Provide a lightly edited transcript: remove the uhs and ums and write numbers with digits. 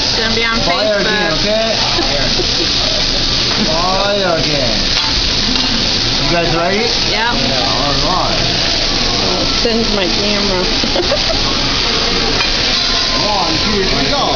It's gonna be on Fire Facebook. again, okay? Fire again. You guys ready? Yep. Yeah, alright. Sends my camera. Come on, 2, 3, go.